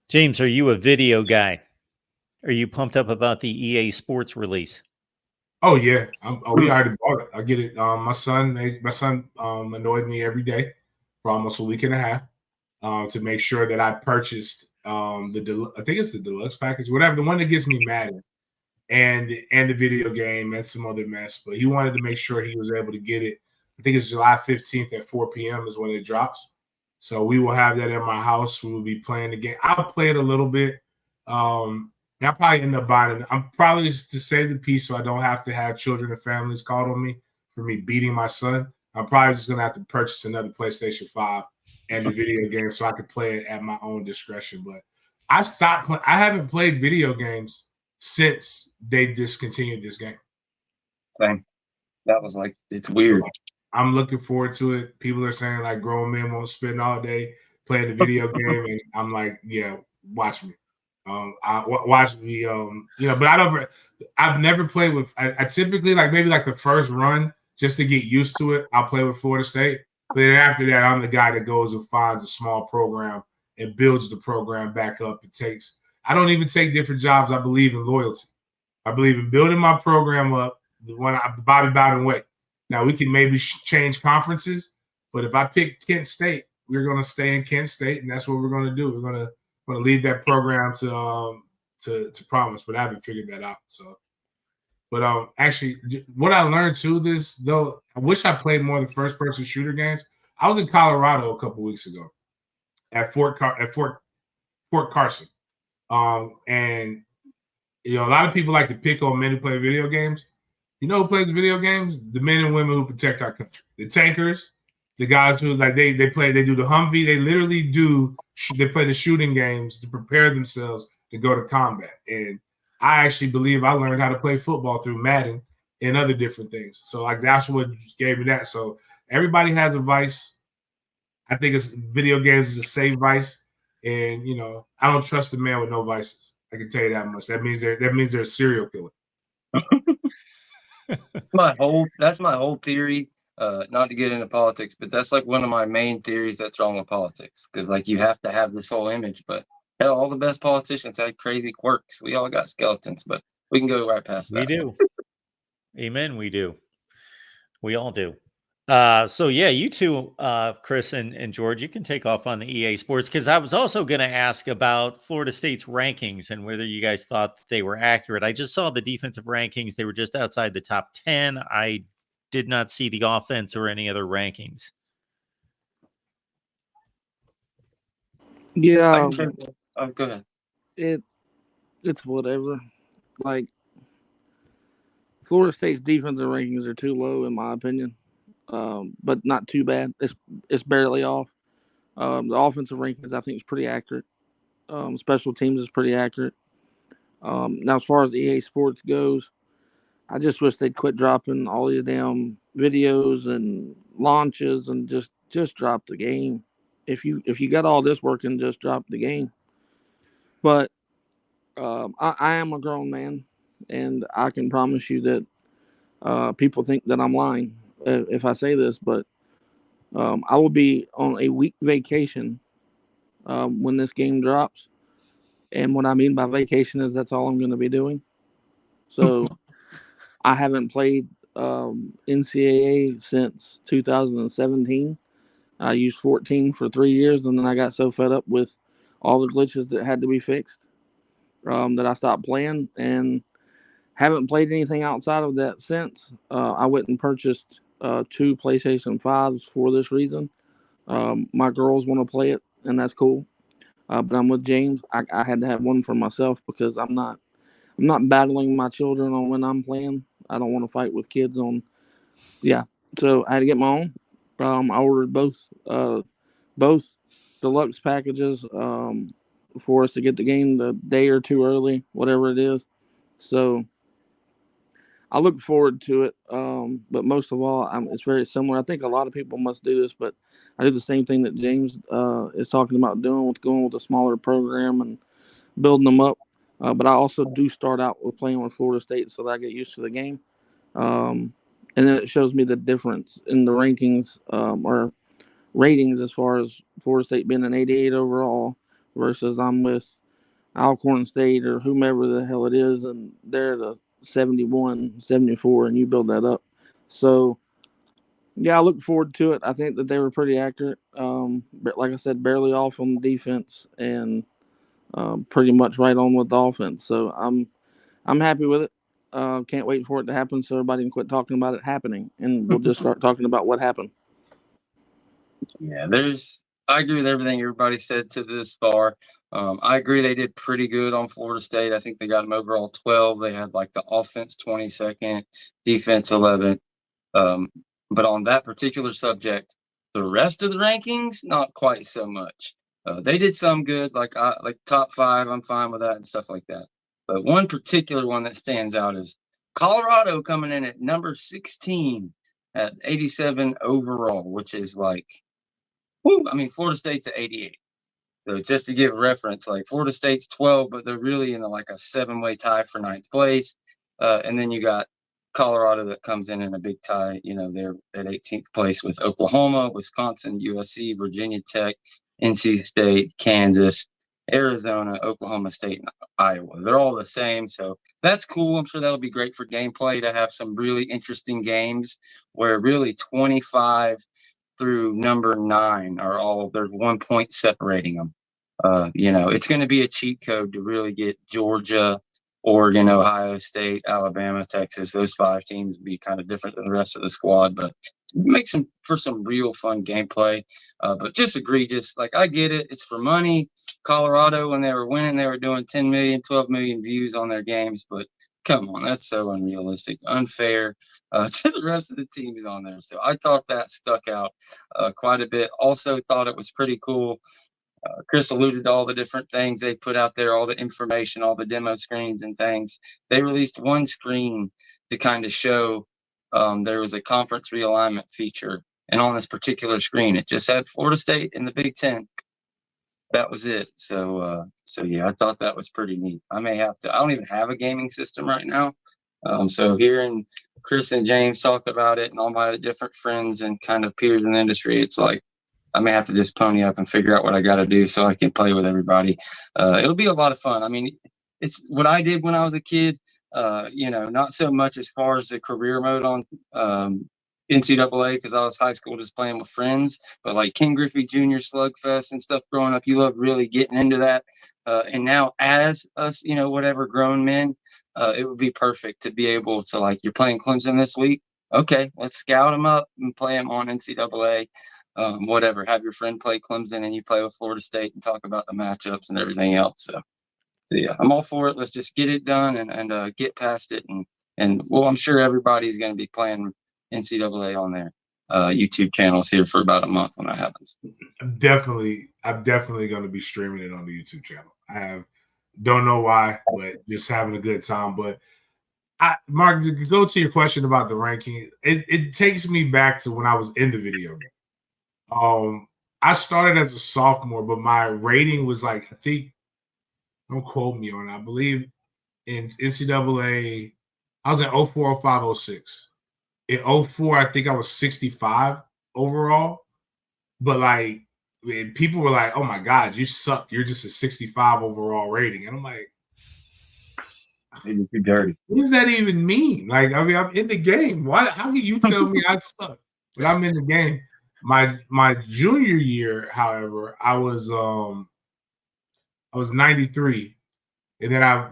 James, are you a video guy? Are you pumped up about the EA Sports release? Oh yeah, we already bought it. I get it. My son annoyed me every day for almost a week and a half to make sure that I purchased I think it's the deluxe package, whatever, the one that gets me Madden and the video game and some other mess. But he wanted to make sure he was able to get it. I think it's July 15th at 4 p.m. is when it drops. So we will have that in my house. We will be playing the game. I'll play it a little bit. I'll probably end up buying it. I'm probably just to save the peace so I don't have to have children and families called on me for me beating my son. I'm probably just going to have to purchase another PlayStation 5 and the video game so I can play it at my own discretion. But I haven't played video games since they discontinued this game. Same. That was like, it's weird. So I'm looking forward to it. People are saying like grown men won't spend all day playing the video game, and I'm like, yeah, watch me. Watch me. But I've never played with. I typically like maybe like the first run just to get used to it. I'll play with Florida State, but then after that, I'm the guy that goes and finds a small program and builds the program back up. I don't even take different jobs. I believe in loyalty. I believe in building my program up the Bobby Bowden way. Now we can maybe change conferences, but if I pick Kent State, we're going to stay in Kent State, and that's what we're going to do. We're going to lead that program to promise, but I haven't figured that out. So, but actually, what I learned too, I wish I played more of the first person shooter games. I was in Colorado a couple weeks ago at Fort Carson, and a lot of people like to pick on men who play video games. You know who plays video games? The men and women who protect our country. The tankers, the guys who like they do the Humvee. They literally they play the shooting games to prepare themselves to go to combat. And I actually believe I learned how to play football through Madden and other different things. So like that's what gave me that. So everybody has a vice. I think video games is a safe vice. And I don't trust a man with no vices. I can tell you that much. That means they're a serial killer. That's my whole theory. Not to get into politics, but that's like one of my main theories that's wrong with politics. Because like you have to have this whole image, but hell, all the best politicians had crazy quirks. We all got skeletons, but we can go right past that. We do. Amen. We do. We all do. So yeah, you two, Chris and George, you can take off on the EA Sports, because I was also going to ask about Florida State's rankings and whether you guys thought they were accurate. I just saw the defensive rankings; they were just outside the top 10. I did not see the offense or any other rankings. Yeah, go ahead. It's whatever. Like Florida State's defensive rankings are too low, in my opinion. But not too bad. It's barely off. The offensive rankings I think is pretty accurate. Special teams is pretty accurate. Now as far as EA Sports goes, I just wish they'd quit dropping all these damn videos and launches and just drop the game. If you got all this working, just drop the game. But I am a grown man, and I can promise you that people think that I'm lying if I say this, but I will be on a week vacation when this game drops. And what I mean by vacation is that's all I'm going to be doing. So I haven't played NCAA since 2017. I used 14 for 3 years, and then I got so fed up with all the glitches that had to be fixed that I stopped playing and haven't played anything outside of that since. I went and purchased 2 PlayStation 5s for this reason. My girls want to play it, and that's cool. But I'm with James. I had to have one for myself because I'm not battling my children on when I'm playing. I don't want to fight with kids on. Yeah, so I had to get my own. I ordered both deluxe packages for us to get the game the day or two early, whatever it is. So I look forward to it. But most of all, it's very similar. I think a lot of people must do this, but I do the same thing that James is talking about doing with going with a smaller program and building them up. But I also do start out with playing with Florida State so that I get used to the game. And then it shows me the difference in the rankings or ratings as far as Florida State being an 88 overall versus I'm with Alcorn State or whomever the hell it is, and they're the 71, 74, and you build that up. So, yeah, I look forward to it. I think that they were pretty accurate. But like I said, barely off on the defense and pretty much right on with the offense. So I'm happy with it. Can't wait for it to happen so everybody can quit talking about it happening, and we'll just start talking about what happened. Yeah, I agree with everything everybody said to this far. I agree they did pretty good on Florida State. I think they got them overall 12. They had like the offense 22nd, defense 11th. But on that particular subject, the rest of the rankings, not quite so much. They did some good, like top 5. I'm fine with that and stuff like that. But one particular one that stands out is Colorado coming in at number 16 at 87 overall, which is like, woo, I mean, Florida State's at 88. So just to give reference, like Florida State's 12, but they're really in like a 7-way tie for 9th place. And then you got Colorado that comes in a big tie. You know, they're at 18th place with Oklahoma, Wisconsin, USC, Virginia Tech, NC State, Kansas, Arizona, Oklahoma State, and Iowa. They're all the same. So that's cool. I'm sure that'll be great for gameplay to have some really interesting games where really 25 through number 9 are all, there's 1 point separating them. You know, it's going to be a cheat code to really get Georgia, Oregon, Ohio State, Alabama, Texas. Those 5 teams be kind of different than the rest of the squad, but make for some real fun gameplay. But just egregious. Like, I get it. It's for money. Colorado, when they were winning, they were doing 10 million, 12 million views on their games. But come on, that's so unrealistic, unfair to the rest of the teams on there. So I thought that stuck out quite a bit. Also thought it was pretty cool. Chris alluded to all the different things they put out there, all the information, all the demo screens and things. They released one screen to kind of show there was a conference realignment feature. And on this particular screen, it just had Florida State in the Big Ten. That was it. So yeah, I thought that was pretty neat. I don't even have a gaming system right now. So hearing Chris and James talk about it and all my different friends and kind of peers in the industry, it's like, I may have to just pony up and figure out what I got to do so I can play with everybody. It'll be a lot of fun. I mean, it's what I did when I was a kid. You know, not so much as far as the career mode on NCAA, because I was high school just playing with friends. But like King Griffey Jr. Slugfest and stuff growing up, you love really getting into that. And now as us, you know, whatever grown men, it would be perfect to be able to, like, you're playing Clemson this week. Okay, let's scout them up and play them on NCAA. Whatever, have your friend play Clemson and you play with Florida State and talk about the matchups and everything else. So yeah, I'm all for it. Let's just get it done and get past it. And well, I'm sure everybody's going to be playing NCAA on their YouTube channels here for about a month when that happens. I'm definitely going to be streaming it on the YouTube channel. Don't know why, but just having a good time. But Mark, to go to your question about the ranking, it takes me back to when I was in the video game. I started as a sophomore, but my rating was like, I think, don't quote me on it, I believe in NCAA, I was at 04, 05, 06. In 04, I think I was 65 overall. But like, people were like, oh my God, you suck. You're just a 65 overall rating. And I'm like, maybe too dirty. What does that even mean? Like, I mean, I'm in the game. How can you tell me I suck? But I'm in the game. My junior year, however, I was 93, and then I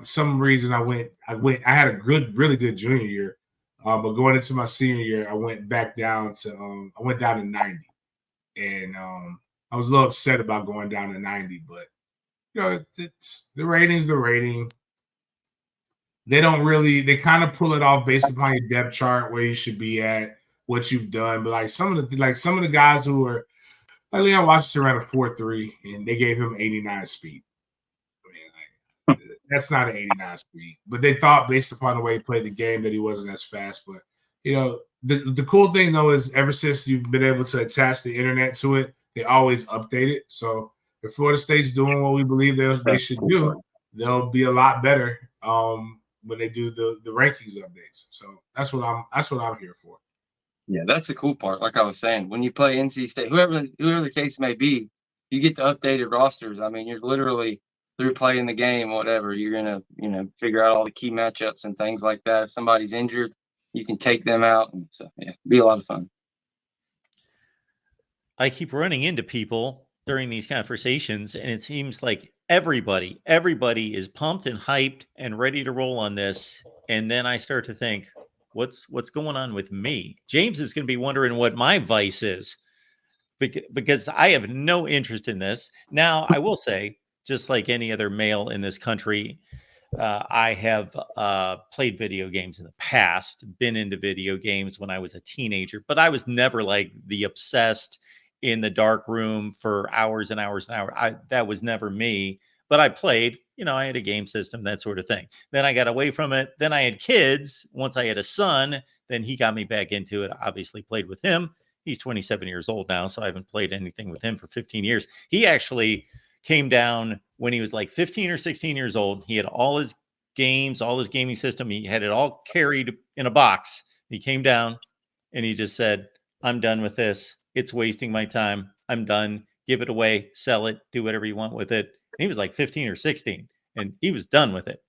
had a really good junior year, but going into my senior year, I went down to 90, and I was a little upset about going down to 90, but you know, it's the rating's the rating. They kind of pull it off based upon your depth chart where you should be at, what you've done. But like some of the guys who were, like Leon Washington ran a 4.3 and they gave him 89 speed. I mean, like, that's not an 89 speed. But they thought based upon the way he played the game that he wasn't as fast. But you know, the cool thing though is ever since you've been able to attach the internet to it, they always update it. So if Florida State's doing what we believe they should do, they'll be a lot better when they do the rankings updates. So that's what I'm here for. Yeah, that's the cool part. Like I was saying, when you play NC State, whoever the case may be, you get the updated rosters. I mean, you're literally through playing the game, whatever. You're gonna, figure out all the key matchups and things like that. If somebody's injured, you can take them out, and so yeah, be a lot of fun. I keep running into people during these conversations, and it seems like everybody is pumped and hyped and ready to roll on this. And then I start to think, what's going on with me? James is going to be wondering what my vice is, because I have no interest in this. Now, I will say, just like any other male in this country, I have played video games in the past, been into video games when I was a teenager, but I was never like the obsessed in the dark room for hours and hours and hours. That was never me, but I played, I had a game system, that sort of thing. Then I got away from it. Then I had kids. Once I had a son, then he got me back into it. I obviously played with him. He's 27 years old now, so I haven't played anything with him for 15 years. He actually came down when he was like 15 or 16 years old. He had all his games, all his gaming system. He had it all carried in a box. He came down and he just said, I'm done with this. It's wasting my time. I'm done. Give it away, sell it, do whatever you want with it. And he was like 15 or 16 and he was done with it.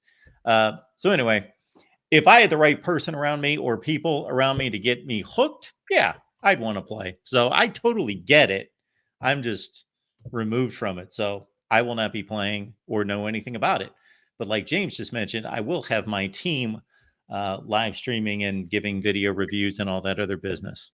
So anyway, if I had the right person around me or people around me to get me hooked, yeah, I'd want to play. So I totally get it. I'm just removed from it. So I will not be playing or know anything about it. But like James just mentioned, I will have my team live streaming and giving video reviews and all that other business.